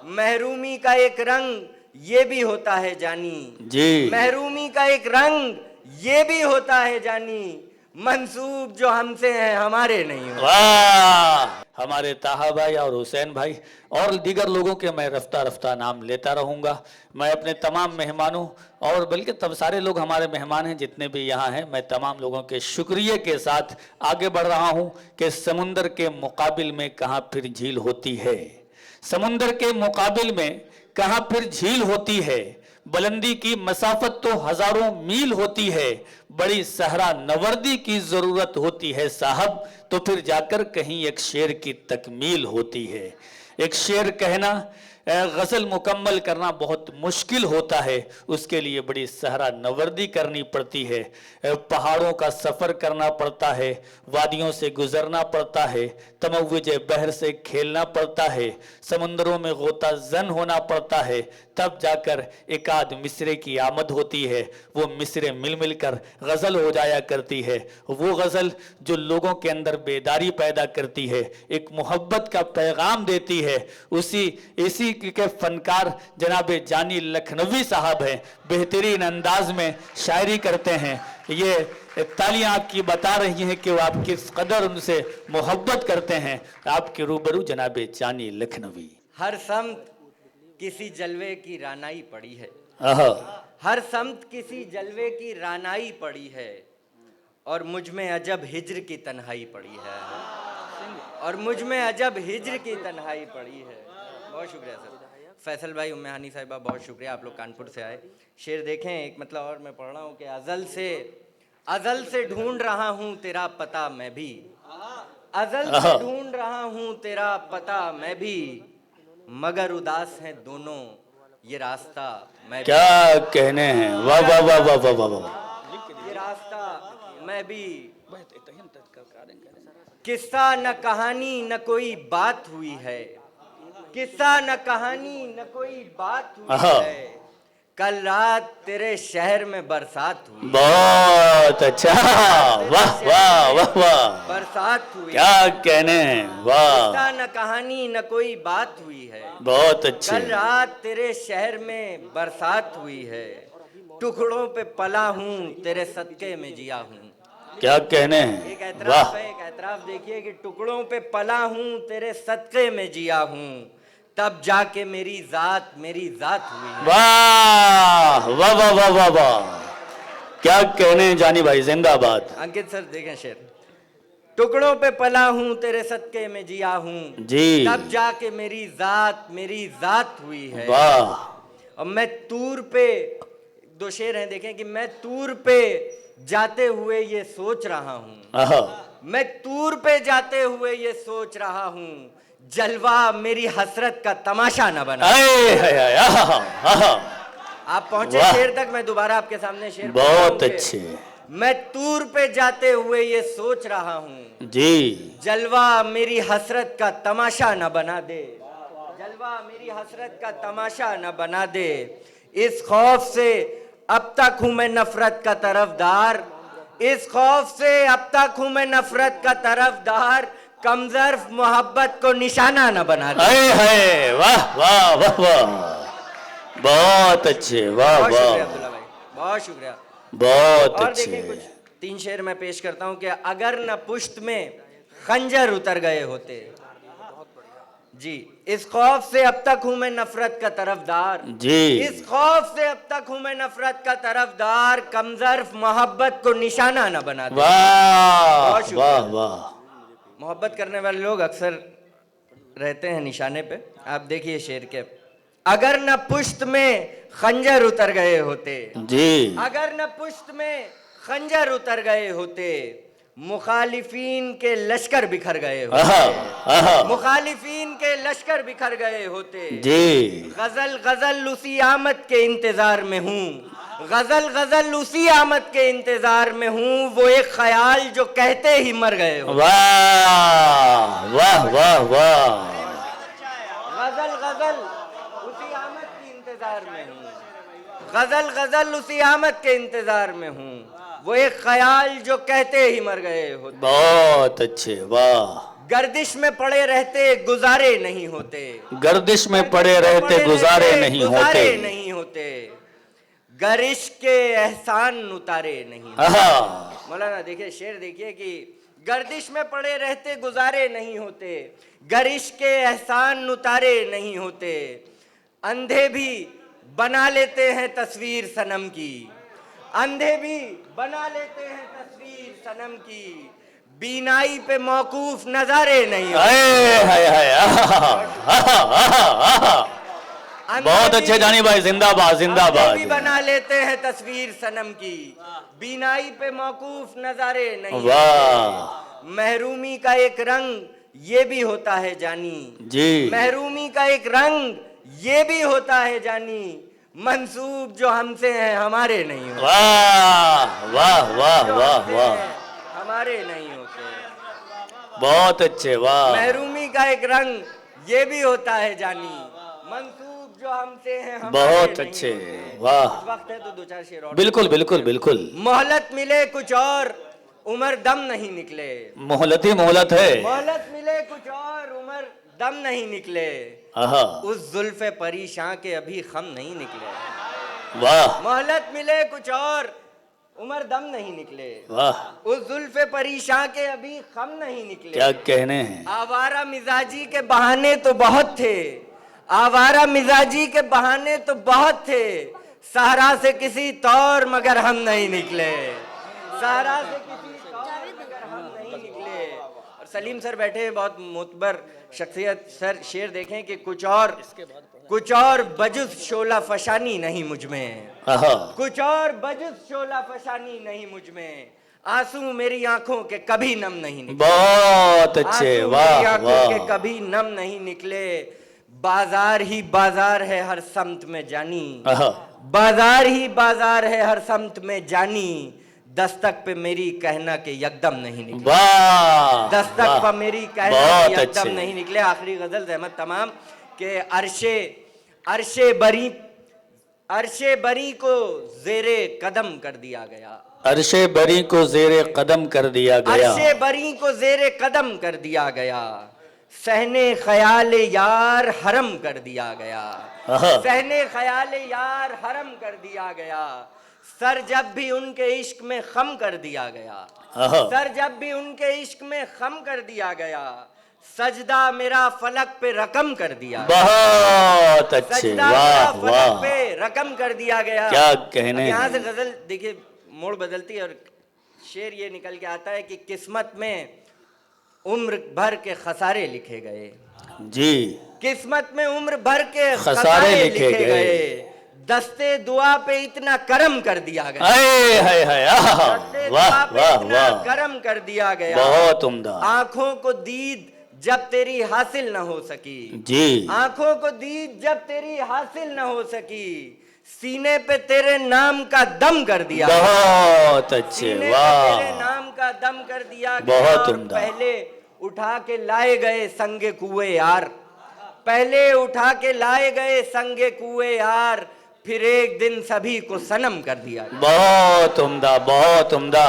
महरूमी का एक रंग ये भी होता है जानी जी। महरूमी का एक रंग ये भी होता है जानी, मंसूब जो हमसे हैं हमारे नहीं होते। वाह, हमारे ताहा भाई और हुसैन भाई और दीगर लोगों के मैं रफ्ता रफ्ता नाम लेता रहूंगा। मैं अपने तमाम मेहमानों और बल्कि तब सारे लोग हमारे मेहमान हैं जितने भी यहाँ हैं, मैं तमाम लोगों के शुक्रिया के साथ आगे बढ़ रहा हूँ कि समुंदर के मुकाबिल में कहाँ फिर झील होती है, समुंदर के मुकाबिल में कहाँ फिर झील होती है, बुलंदी की मसाफत तो हजारों मील होती है, बड़ी सहरा नवर्दी की जरूरत होती है साहब, तो फिर जाकर कहीं एक शेर की तकमील होती है। एक शेर कहना, गजल मुकम्मल करना बहुत मुश्किल होता है, उसके लिए बड़ी सहरा नवर्दी करनी पड़ती है, पहाड़ों का सफर करना पड़ता है, वादियों से गुजरना पड़ता है, तमव्वुज बहर से खेलना पड़ता है, समुंदरों में गोता जन होना पड़ता है, तब जाकर एक आध मिसरे की आमद होती है। वो मिसरे मिल मिलकर गजल हो जाया करती है, वो गजल जो लोगों के अंदर बेदारी पैदा करती है, एक मोहब्बत का पैगाम देती है। इसी के फनकार जनाब जानी लखनवी साहब हैं, बेहतरीन अंदाज में शायरी करते हैं। ये तालियां आपकी बता रही हैं कि वो आप किस कदर उनसे मोहब्बत करते हैं। आपके रूबरू जनाब जानी लखनवी। हर समत किसी जलवे की रानाई पड़ी है, हर समत किसी जलवे की रानाई पड़ी है, और मुझ में अजब हिज्र की तन्हाई पड़ी है, और मुझ में अजब हिज्र की तन्हाई पड़ी है। बहुत शुक्रिया सर। फैसल भाई, उम्मे हानी साहिबा, बहुत शुक्रिया, आप लोग कानपुर से आए। शेर देखें एक, मतलब और मैं पढ़ रहा हूँ कि अजल से ढूंढ रहा हूँ तेरा पता मैं भी, अजल से ढूंढ रहा हूँ तेरा पता मैं भी, मगर उदास हैं दोनों ये रास्ता मैं क्या कहने हैं, वाह वाह वाह वाह वाह वाह वाह। ये रास्ता मैं भी। किस्सा न कहानी न कोई बात हुई है, किस्सा न कहानी न कोई बात हुई है, कल रात तेरे शहर में बरसात हुई। बहुत अच्छा, वाह वाह वाह वाह, बरसात हुई। क्या कहने हैं, वाह। किस्सा न कहानी न कोई बात हुई है, बहुत अच्छे। कल रात तेरे शहर में बरसात हुई है, टुकड़ों पे पला हूँ तेरे सदके में जिया हूँ। क्या कहने हैं, एक एतराफ है, एक एतराफ देखिए कि टुकड़ों पे पला हूँ तेरे सदके में जिया हूँ, तब जाके मेरी जात हुई है। वाह वाह वाह वाह वाह वाह, क्या कहने हैं जानी भाई, जिंदाबाद। अंकित सर देखें शेर, टुकड़ों पे पला हूँ तेरे सदके में जिया हूँ जी, तब जाके मेरी जात हुई है। वाह। और मैं तूर पे, दो शेर हैं देखें कि मैं तूर पे जाते हुए ये सोच रहा हूँ, मैं तूर पे जाते हुए ये सोच रहा हूँ, जलवा मेरी हसरत का तमाशा न बना। आप पहुंचे शेर तक, मैं दोबारा आपके सामने शेर। बहुत अच्छे। मैं तूर पे जाते हुए ये सोच रहा हूँ जी, जलवा मेरी हसरत का तमाशा न बना दे, जलवा मेरी हसरत का तमाशा न बना दे, इस खौफ से अब तक हूं मैं नफरत का तरफदार, इस खौफ से अब तक हूं मैं नफरत का तरफदार, कमजर्फ मोहब्बत को निशाना न बना दे। वाह वाह वाह वाह, बहुत अच्छे, वाह वाह, बहुत शुक्रिया, बहुत और अच्छे। देखिए कुछ तीन शेर मैं पेश करता हूं कि अगर न पुश्त में खंजर उतर गए होते जी, इस खौफ से अब तक हूं मैं नफरत का तरफदार जी, इस खौफ से अब तक हूं मैं नफरत का तरफदार, कमजर्फ मोहब्बत को निशाना न बना दे। वाह वाह वाह। मोहब्बत करने वाले लोग अक्सर रहते हैं निशाने पे। आप देखिए शेर के, अगर न पुश्त में खंजर उतर गए होते जी, अगर न पुश्त में खंजर उतर गए होते, मुखालिफीन के लश्कर बिखर गए होते, मुखालिफीन के लश्कर बिखर गए होते जी। गजल उसी आमद के इंतजार में हूँ, गजल उसी आमद के इंतजार में हूँ, वो एक ख्याल जो कहते ही मर गए हो। वाह वाह वाह वाह, गजल उसी आमद के इंतजार में हूँ, गजल उसी आमद के इंतजार में हूँ, वो एक ख्याल जो कहते ही मर गए हो। बहुत अच्छे, वाह। गर्दिश में पड़े रहते गुजारे नहीं होते, गर्दिश में पड़े रहते गुजारे नहीं होते, गरिश के एहसान उतारे नहीं होते। आहा, मौलाना देखिए शेर देखिए कि गर्दिश में पड़े रहते गुजारे नहीं होते, गरिश के एहसान उतारे नहीं होते, अंधे भी बना लेते हैं तस्वीर सनम की, अंधे भी बना लेते हैं तस्वीर सनम की, बीनाई पे मौकूफ नजारे नहीं होते। हाय हाय हाय, आहा, आहा, आहा, आहा। बहुत अच्छे जानी भाई, जिंदाबाद जिंदाबाद। भी बना लेते हैं तस्वीर सनम की, बीनाई पे मौकूफ नजारे नहीं। वाह महरूमी का एक रंग ये भी होता है जानी जी, महरूमी का एक रंग ये भी होता है जानी, मंसूब जो हमसे हैं हमारे नहीं होते। वाह वाह वाह वाह वाह, हमारे नहीं होते। बहुत अच्छे, वाह। महरूमी का एक रंग ये भी होता है जानी, मंसूब जो हमसे हैं हमारे बहुत नहीं अच्छे, होते। वाह। वक्त है तो दो चार शेर और। बिल्कुल बिल्कुल बिल्कुल। मोहलत मिले कुछ और उमर दम नहीं निकले, मोहलत ही मोहलत है। मोहलत मिले कुछ और उमर दम नहीं निकले, आहा, उस जुल्फे परेशान के अभी खम नहीं निकले। वाह मोहलत मिले कुछ और उमर दम नहीं निकले, वाह, उस जुल्फे परेशान के अभी खम नहीं निकले। क्या कहने हैं। आवारा मिजाजी के बहाने तो बहुत थे, आवारा मिजाजी के बहाने तो बहुत थे, सहरा से किसी तौर मगर हम नहीं निकले, सहरा से किसी तौर मगर हम नहीं निकले। और सलीम सर बैठे हैं, बहुत मोतबर शख्सियत। सर शेर देखें कि कुछ और बजुस शोला फशानी नहीं मुझ में, आहा, कुछ और बजुस शोला फशानी नहीं मुझ में, आंसू मेरी आंखों के कभी नम नहीं निकले, बहुत अच्छे, आंसू वाह मेरी आंखों के वाह, कभी नम नहीं निकले। बाजार ही बाजार है हर समत में जानी, आहा, बाजार ही बाजार है हर समत में जानी, दस्तक पे मेरी कहना के यकदम नहीं निकले, वाह, दस्तक वाह, पे मेरी कहना बहुत के यकदम अच्छे। नहीं निकले। आखिरी गजल रहमत तमाम के अरशे बरी को जेरे कदम कर दिया गया, अरशे बरी को जेरे कदम कर दिया गया, अरशे बरी को जेरे कदम कर दिया गया, सहने ख्याल यार हरम कर दिया गया, आहा, सहने ख्याल यार हरम कर दिया गया, सर जब भी उनके इश्क में खम कर दिया गया, आहा, सर जब भी उनके इश्क में खम कर दिया गया, सजदा मेरा फलक पे रकम कर दिया, बहुत अच्छे, सजदा वाह मेरा फलक वाह, पे रकम कर दिया गया। क्या कहने यहाँ हैं। से गजल देखिए मोड़ बदलती है और शेर ये निकल के आता है कि किस्मत में उम्र भर के खसारे लिखे गए, जी, किस्मत में उम्र भर के खसारे लिखे गए, दस्ते दुआ पे इतना करम कर दिया गया, हाय हाय हाय, आहा, दस्ते वाह दुआ पे वाह इतना वाह, करम कर दिया गया, बहुत उम्दा, आंखों को दीद जब तेरी हासिल न हो सकी, जी, आंखों को दीद जब तेरी हासिल न हो सकी, सीने पे तेरे नाम का दम कर दिया, बहुत अच्छे, सीने पे वाह, तेरे नाम का दम कर दिया बहुत और उम्दा। पहले उठा के लाए गए संगे कुएं यार, पहले उठा के लाए गए संगे कुएं यार, फिर एक दिन सभी को सनम कर दिया। बहुत उम्दा, बहुत उम्दा।